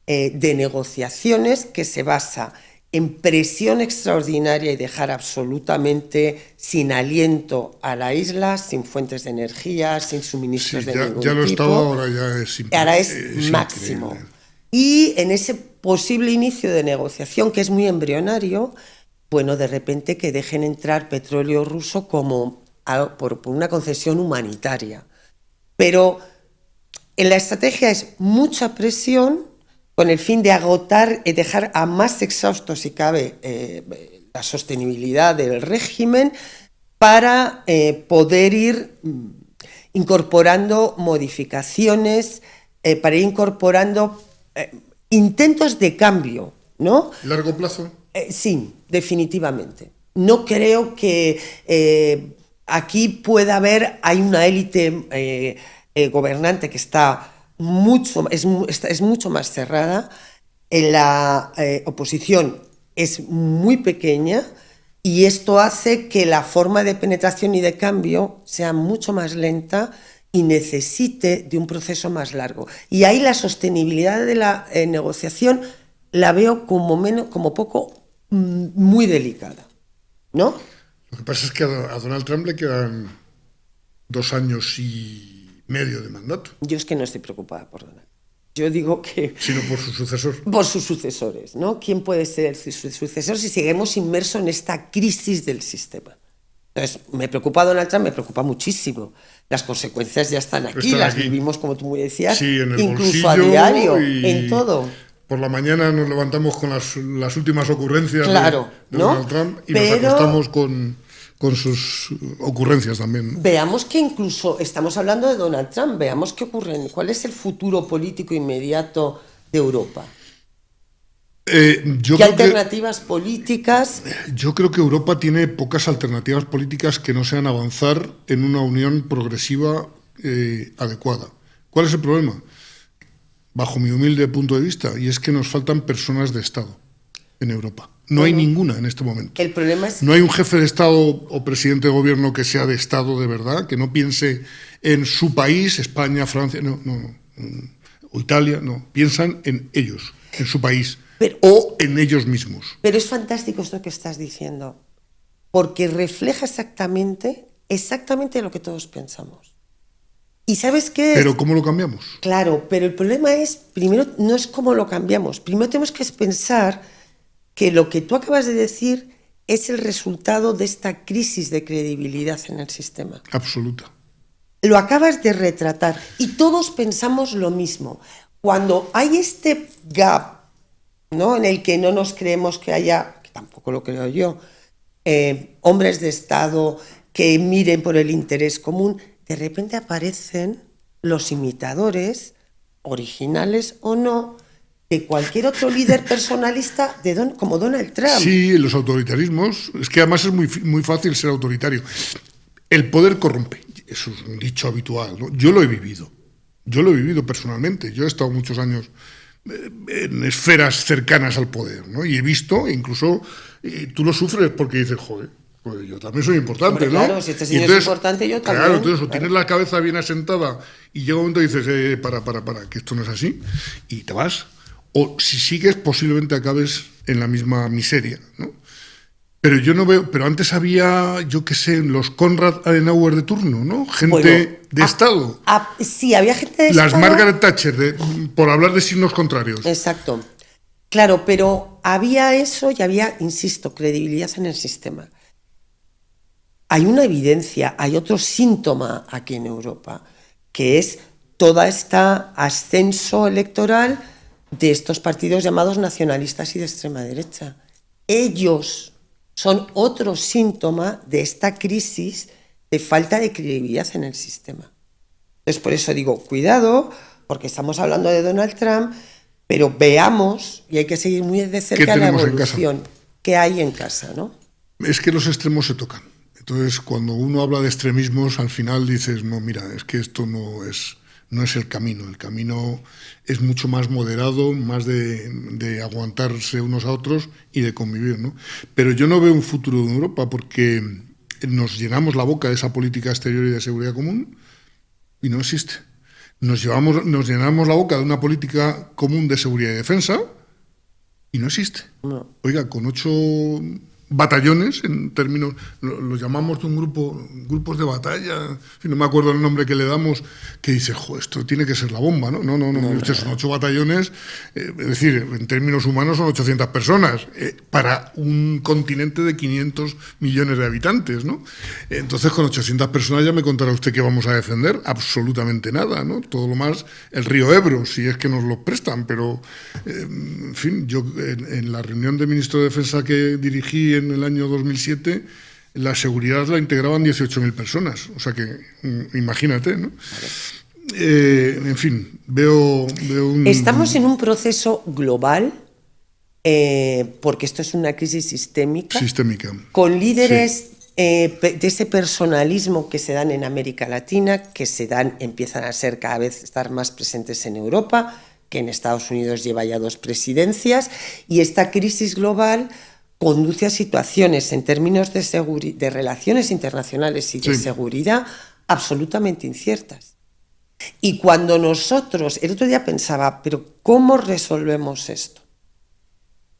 de negociaciones que se basa en presión extraordinaria y dejar absolutamente sin aliento a la isla, sin fuentes de energía, sin suministros de ningún tipo. Ya lo estaba, ahora ya es imposible. Ahora es máximo. Increíble. Y en ese posible inicio de negociación, que es muy embrionario, bueno, de repente que dejen entrar petróleo ruso como por una concesión humanitaria. Pero en la estrategia es mucha presión, con el fin de agotar y dejar a más exhausto, si cabe, la sostenibilidad del régimen para poder ir incorporando modificaciones, para ir incorporando intentos de cambio, ¿no? ¿Largo plazo? Sí, definitivamente. No creo que aquí pueda haber, hay una élite gobernante que está es mucho más cerrada, en la oposición es muy pequeña y esto hace que la forma de penetración y de cambio sea mucho más lenta y necesite de un proceso más largo. Y ahí la sostenibilidad de la negociación la veo como poco muy delicada, ¿no? Lo que pasa es que a Donald Trump le quedan 2 años y medio de mandato. Yo es que no estoy preocupada por Donald. Yo digo que... Sino por su sucesor. Por sus sucesores, ¿no? ¿Quién puede ser su sucesor si seguimos inmersos en esta crisis del sistema? Entonces, me preocupa Donald Trump, me preocupa muchísimo. Las consecuencias ya están aquí, las vivimos, como tú muy decías, sí, en el incluso a diario, en todo. Por la mañana nos levantamos con las últimas ocurrencias de Donald Trump y nos acostamos con sus ocurrencias también. Veamos que incluso, estamos hablando de Donald Trump, veamos qué ocurre, cuál es el futuro político inmediato de Europa. ¿Qué alternativas políticas? Yo creo que Europa tiene pocas alternativas políticas que no sean avanzar en una unión progresiva adecuada. ¿Cuál es el problema? Bajo mi humilde punto de vista, y es que nos faltan personas de Estado en Europa. No hay ninguna en este momento. El problema es... No hay un jefe de Estado o presidente de gobierno que sea de Estado de verdad, que no piense en su país, España, Francia, o Italia, no. Piensan en ellos, en su país, o en ellos mismos. Pero es fantástico esto que estás diciendo, porque refleja exactamente lo que todos pensamos. ¿Y sabes qué es? ¿Pero cómo lo cambiamos? Claro, pero el problema es, primero, no es cómo lo cambiamos. Primero tenemos que pensar que lo que tú acabas de decir es el resultado de esta crisis de credibilidad en el sistema. Absoluta. Lo acabas de retratar y todos pensamos lo mismo. Cuando hay este gap, ¿no?, en el que no nos creemos que haya, que tampoco lo creo yo, hombres de Estado que miren por el interés común, de repente aparecen los imitadores, originales o no, de cualquier otro líder personalista como Donald Trump. Sí, los autoritarismos. Es que además es muy fácil ser autoritario. El poder corrompe. Eso es un dicho habitual, ¿no? Yo lo he vivido personalmente. Yo he estado muchos años en esferas cercanas al poder, ¿no? Y he visto, incluso, tú lo sufres porque dices, joder, pues yo también soy importante, hombre, ¿no? claro, si este señor es importante, yo también. Claro, entonces o tienes la cabeza bien asentada y llega un momento y dices, para, que esto no es así, y te vas. O si sigues, posiblemente acabes en la misma miseria, ¿no? Pero yo no veo, pero antes había, yo qué sé, los Konrad Adenauer de turno, ¿no? Gente de Estado. Sí, había gente de Las Estado. Margaret Thatcher, por hablar de signos contrarios. Exacto. Claro, pero había eso y había, insisto, credibilidad en el sistema. Hay una evidencia, hay otro síntoma aquí en Europa, que es todo este ascenso electoral de estos partidos llamados nacionalistas y de extrema derecha. Ellos son otro síntoma de esta crisis de falta de credibilidad en el sistema. Entonces, por eso digo, cuidado, porque estamos hablando de Donald Trump, pero veamos, y hay que seguir muy de cerca la evolución que hay en casa, ¿no? Es que los extremos se tocan. Entonces, cuando uno habla de extremismos, al final dices, no, mira, es que esto no es el camino. El camino es mucho más moderado, más de aguantarse unos a otros y de convivir, ¿no? Pero yo no veo un futuro en Europa porque nos llenamos la boca de esa política exterior y de seguridad común y no existe. Nos llenamos la boca de una política común de seguridad y defensa y no existe. No. Oiga, con 8 batallones, en términos, lo llamamos de grupos de batalla, no me acuerdo el nombre que le damos, que dice, esto tiene que ser la bomba, ¿no? No, usted, son 8 batallones, es decir, en términos humanos son 800 personas, para un continente de 500 millones de habitantes, ¿no? Entonces, con 800 personas ya me contará usted qué vamos a defender, absolutamente nada, ¿no? Todo lo más, el río Ebro, si es que nos lo prestan, pero, en fin, yo en la reunión de ministro de Defensa que dirigí en el año 2007, la seguridad la integraban 18.000 personas. O sea que, imagínate, ¿no? En fin, veo un... Estamos en un proceso global, porque esto es una crisis sistémica. Con líderes de ese personalismo que se dan en América Latina, que empiezan a ser cada vez estar más presentes en Europa, que en Estados Unidos lleva ya 2 presidencias, y esta crisis global conduce a situaciones en términos de relaciones internacionales y de seguridad absolutamente inciertas. Y cuando nosotros, el otro día pensaba, pero ¿cómo resolvemos esto?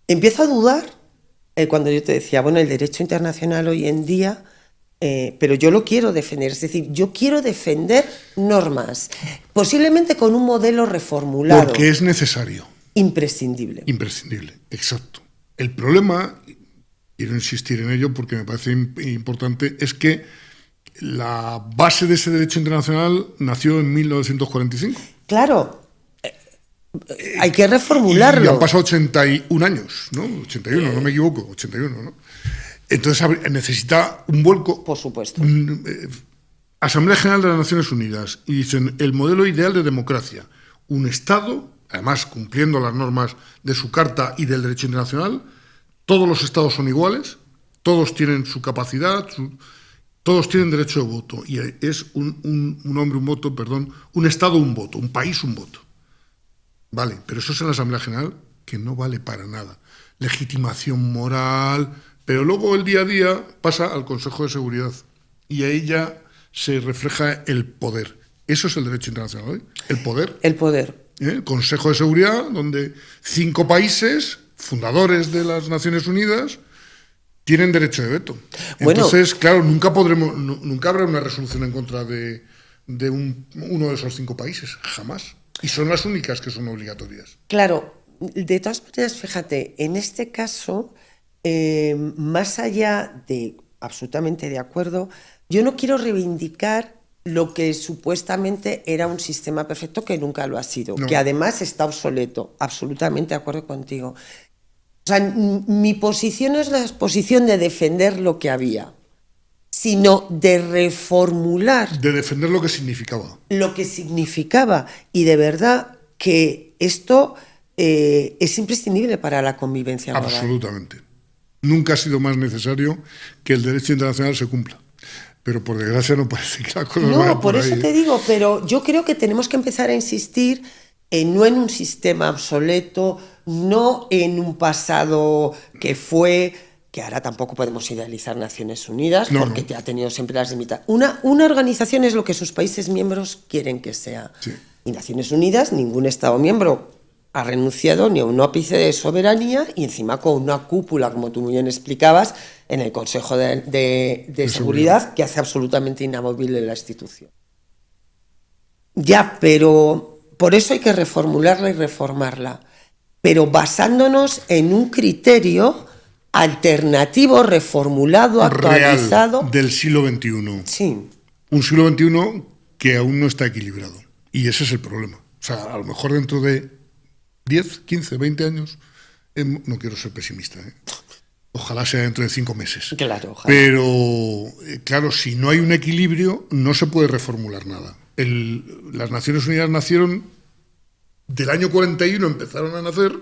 Empiezo a dudar cuando yo te decía, bueno, el derecho internacional hoy en día, pero yo lo quiero defender, es decir, yo quiero defender normas, posiblemente con un modelo reformulado. Porque es necesario. Imprescindible. Imprescindible, exacto. El problema, quiero insistir en ello porque me parece importante, es que la base de ese derecho internacional nació en 1945. Claro, hay que reformularlo. Y han pasado 81 años, ¿no? 81, no me equivoco, 81, ¿no? Entonces necesita un vuelco. Por supuesto. Asamblea General de las Naciones Unidas, y dicen el modelo ideal de democracia, un Estado, además cumpliendo las normas de su Carta y del derecho internacional. Todos los estados son iguales, todos tienen su capacidad, todos tienen derecho de voto. Y es un hombre un voto, perdón, un estado un voto, un país un voto. Vale, pero eso es en la Asamblea General, que no vale para nada. Legitimación moral, pero luego el día a día pasa al Consejo de Seguridad y ahí ya se refleja el poder. Eso es el derecho internacional, ¿eh? El poder. El poder. El Consejo de Seguridad, donde 5 países fundadores de las Naciones Unidas tienen derecho de veto. Entonces, claro, nunca habrá una resolución en contra de uno de esos 5 países, jamás. Y son las únicas que son obligatorias. Claro, de todas maneras, fíjate, en este caso, más allá de absolutamente de acuerdo, yo no quiero reivindicar lo que supuestamente era un sistema perfecto, que nunca lo ha sido, que además está obsoleto. Absolutamente de acuerdo contigo. O sea, mi posición no es la posición de defender lo que había, sino de reformular. De defender lo que significaba. Lo que significaba. Y de verdad que esto es imprescindible para la convivencia global. Absolutamente. Nunca ha sido más necesario que el derecho internacional se cumpla. Pero por desgracia no parece que la cosa vaya No, por ahí, eso te digo, pero yo creo que tenemos que empezar a insistir no en un sistema obsoleto, no en un pasado que ahora tampoco podemos idealizar Naciones Unidas, porque ha tenido siempre las limitaciones. Una organización es lo que sus países miembros quieren que sea. Sí. Y Naciones Unidas, ningún Estado miembro ha renunciado ni a un ápice de soberanía, y encima con una cúpula, como tú muy bien explicabas, en el Consejo de Seguridad, que hace absolutamente inamovible la institución. Ya, pero por eso hay que reformularla y reformarla, pero basándonos en un criterio alternativo, reformulado, actualizado. Real, del siglo XXI. Sí. Un siglo XXI que aún no está equilibrado. Y ese es el problema. O sea, a lo mejor dentro de 10, 15, 20 años, no quiero ser pesimista, ojalá sea dentro de 5 meses. Claro, ojalá. Pero, claro, si no hay un equilibrio, no se puede reformular nada. Las Naciones Unidas nacieron, del año 41 empezaron a nacer,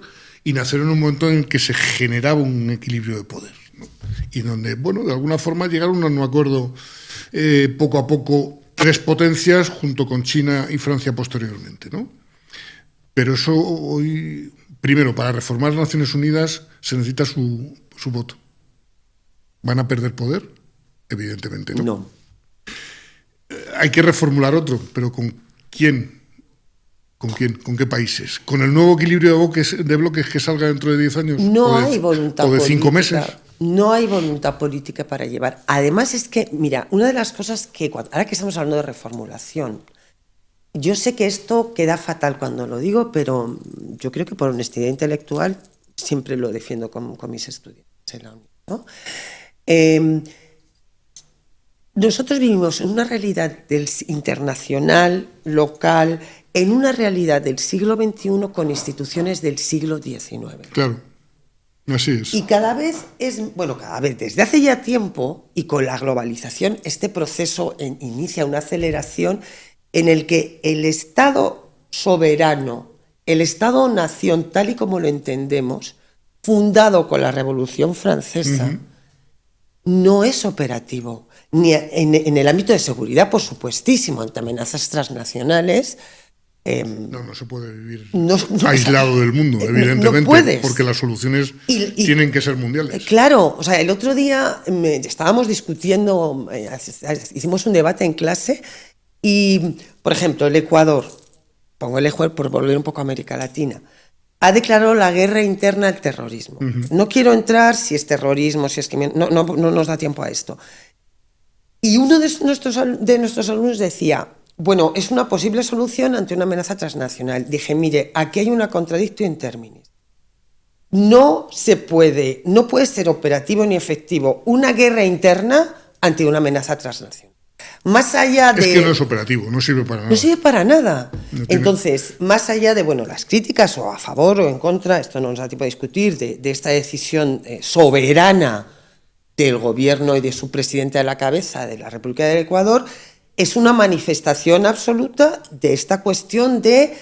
y nacieron en un momento en el que se generaba un equilibrio de poder, ¿no? Y donde, bueno, de alguna forma llegaron a un acuerdo poco a poco, 3 potencias junto con China y Francia posteriormente, ¿no? Pero eso hoy, primero, para reformar las Naciones Unidas se necesita su voto. ¿Van a perder poder? Evidentemente no. No. Hay que reformular otro, pero ¿con quién? ¿Con quién? ¿Con qué países? ¿Con el nuevo equilibrio de bloques que salga dentro de 10 años? No hay voluntad política. ¿O de 5 meses? No hay voluntad política para llevar. Además es que, mira, una de las cosas que, ahora que estamos hablando de reformulación, yo sé que esto queda fatal cuando lo digo, pero yo creo que por honestidad intelectual siempre lo defiendo con mis estudiantes en la UNI, ¿no? Nosotros vivimos en una realidad internacional, local, en una realidad del siglo XXI con instituciones del siglo XIX. Claro, así es. Y cada vez desde hace ya tiempo, y con la globalización, este proceso inicia una aceleración en el que el Estado soberano, el Estado-nación, tal y como lo entendemos, fundado con la Revolución Francesa, no es operativo. Ni en el ámbito de seguridad, por supuestísimo, ante amenazas transnacionales. No se puede vivir aislado del mundo, evidentemente, no puedes. Porque las soluciones tienen que ser mundiales. Claro, o sea, el otro día estábamos discutiendo, hicimos un debate en clase y, por ejemplo, el Ecuador, pongo el Ecuador por volver un poco a América Latina, ha declarado la guerra interna al terrorismo. No quiero entrar si es terrorismo, si es que no nos da tiempo a esto. Y uno de nuestros alumnos decía, bueno, es una posible solución ante una amenaza transnacional. Dije, mire, aquí hay una contradictio in terminis. No puede ser operativo ni efectivo una guerra interna ante una amenaza transnacional. Más allá de... Es que no es operativo, no sirve para nada. No sirve para nada. Entonces, más allá de las críticas o a favor o en contra, esto no nos da tiempo a discutir, de esta decisión soberana del gobierno y de su presidente a la cabeza de la República del Ecuador, es una manifestación absoluta de esta cuestión de...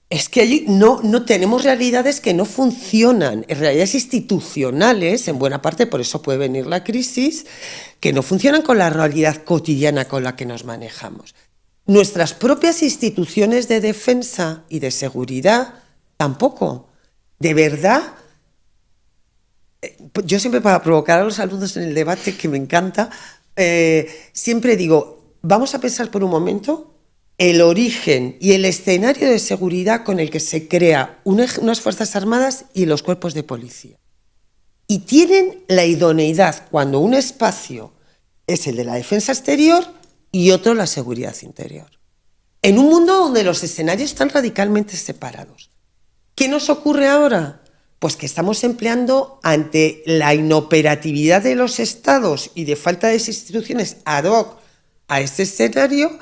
Es que allí no tenemos realidades que no funcionan, realidades institucionales, en buena parte, por eso puede venir la crisis, que no funcionan con la realidad cotidiana con la que nos manejamos. Nuestras propias instituciones de defensa y de seguridad tampoco. De verdad, yo siempre, para provocar a los alumnos en el debate, que me encanta, siempre digo, vamos a pensar por un momento el origen y el escenario de seguridad con el que se crea unas Fuerzas Armadas y los cuerpos de policía. Y tienen la idoneidad cuando un espacio es el de la defensa exterior y otro la seguridad interior. En un mundo donde los escenarios están radicalmente separados. ¿Qué nos ocurre ahora? Pues que estamos empleando, ante la inoperatividad de los estados y de falta de instituciones ad hoc a este escenario,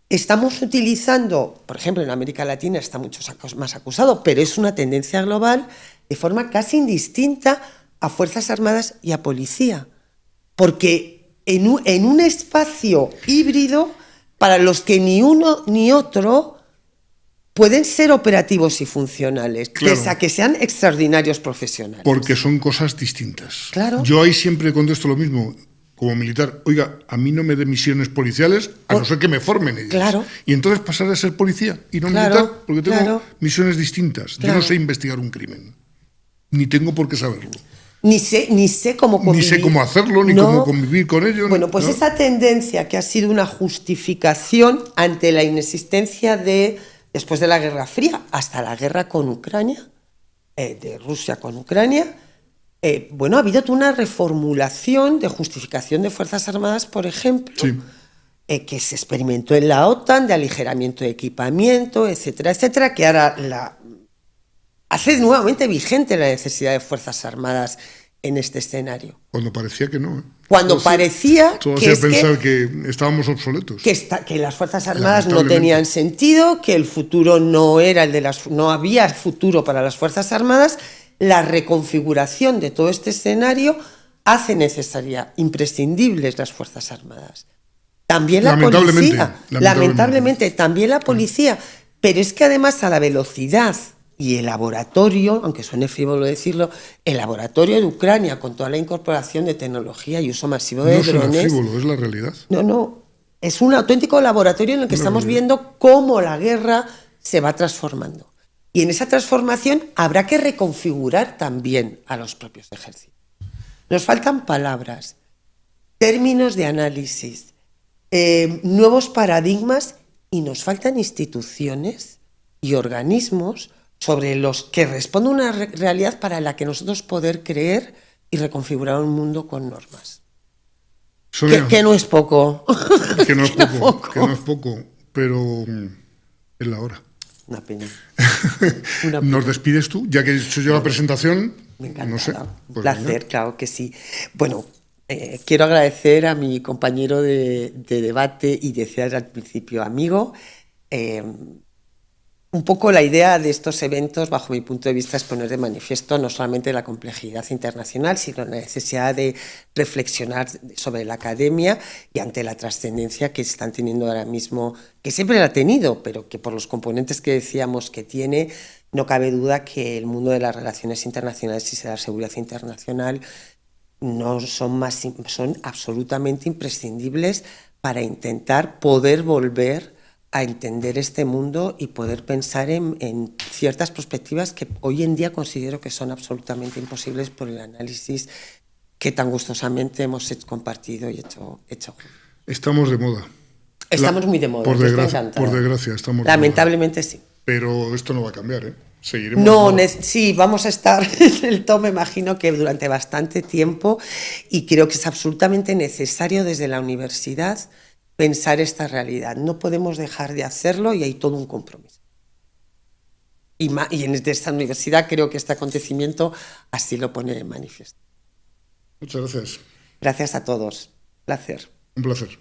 estamos utilizando, por ejemplo, en América Latina está mucho más acusado, pero es una tendencia global, de forma casi indistinta a Fuerzas Armadas y a Policía. Porque en un espacio híbrido, para los que ni uno ni otro pueden ser operativos y funcionales, claro, pese a que sean extraordinarios profesionales. Porque son cosas distintas. Claro. Yo ahí siempre contesto lo mismo. como militar, oiga, a mí no me den misiones policiales, a no ser que me formen ellos. Claro. Y entonces pasar a ser policía y no militar, porque tengo misiones distintas. Yo no sé investigar un crimen, ni tengo por qué saberlo. Ni sé cómo convivir. Ni sé cómo hacerlo, ni cómo convivir con ello. Bueno, pues esa tendencia que ha sido una justificación ante la inexistencia después de la Guerra Fría, hasta la guerra con Ucrania, de Rusia con Ucrania, ha habido toda una reformulación de justificación de Fuerzas Armadas, por ejemplo, que se experimentó en la OTAN, de aligeramiento de equipamiento, etcétera, etcétera, que ahora hace nuevamente vigente la necesidad de Fuerzas Armadas en este escenario. Cuando parecía que no. Cuando parecía todo hacía pensar que estábamos obsoletos. Que las Fuerzas Armadas no tenían sentido, que el futuro no era no había futuro para las Fuerzas Armadas. La reconfiguración de todo este escenario hace necesaria, imprescindibles las Fuerzas Armadas. También la policía. Lamentablemente, también la policía. Pero es que además a la velocidad y el laboratorio, aunque suene frívolo decirlo, el laboratorio de Ucrania, con toda la incorporación de tecnología y uso masivo de drones... No suena frívolo, es la realidad. No, es un auténtico laboratorio en el que estamos viendo cómo la guerra se va transformando. Y en esa transformación habrá que reconfigurar también a los propios ejércitos. Nos faltan palabras, términos de análisis, nuevos paradigmas, y nos faltan instituciones y organismos sobre los que responde una realidad para la que nosotros poder creer y reconfigurar un mundo con normas. Sonia, que no es poco. Que no es poco, pero es la hora. Una pena. ¿Nos despides tú? Ya que he hecho yo la presentación. Me encanta. No sé. Un placer, claro que sí. Bueno, quiero agradecer a mi compañero de debate y decir al principio amigo. Un poco la idea de estos eventos, bajo mi punto de vista, es poner de manifiesto no solamente la complejidad internacional, sino la necesidad de reflexionar sobre la academia y ante la trascendencia que están teniendo ahora mismo, que siempre la ha tenido, pero que por los componentes que decíamos que tiene, no cabe duda que el mundo de las relaciones internacionales y de la seguridad internacional son absolutamente imprescindibles para intentar poder volver a entender este mundo y poder pensar en ciertas perspectivas que hoy en día considero que son absolutamente imposibles por el análisis que tan gustosamente hemos compartido y hecho. Estamos de moda. Estamos muy de moda. Por desgracia, estamos lamentablemente de moda. Sí. Pero esto no va a cambiar, ¿eh? Seguiremos. Sí, vamos a estar en el top, me imagino que durante bastante tiempo, y creo que es absolutamente necesario desde la universidad pensar esta realidad. No podemos dejar de hacerlo y hay todo un compromiso. Y en esta universidad creo que este acontecimiento así lo pone de manifiesto. Muchas gracias. Gracias a todos. Placer. Un placer.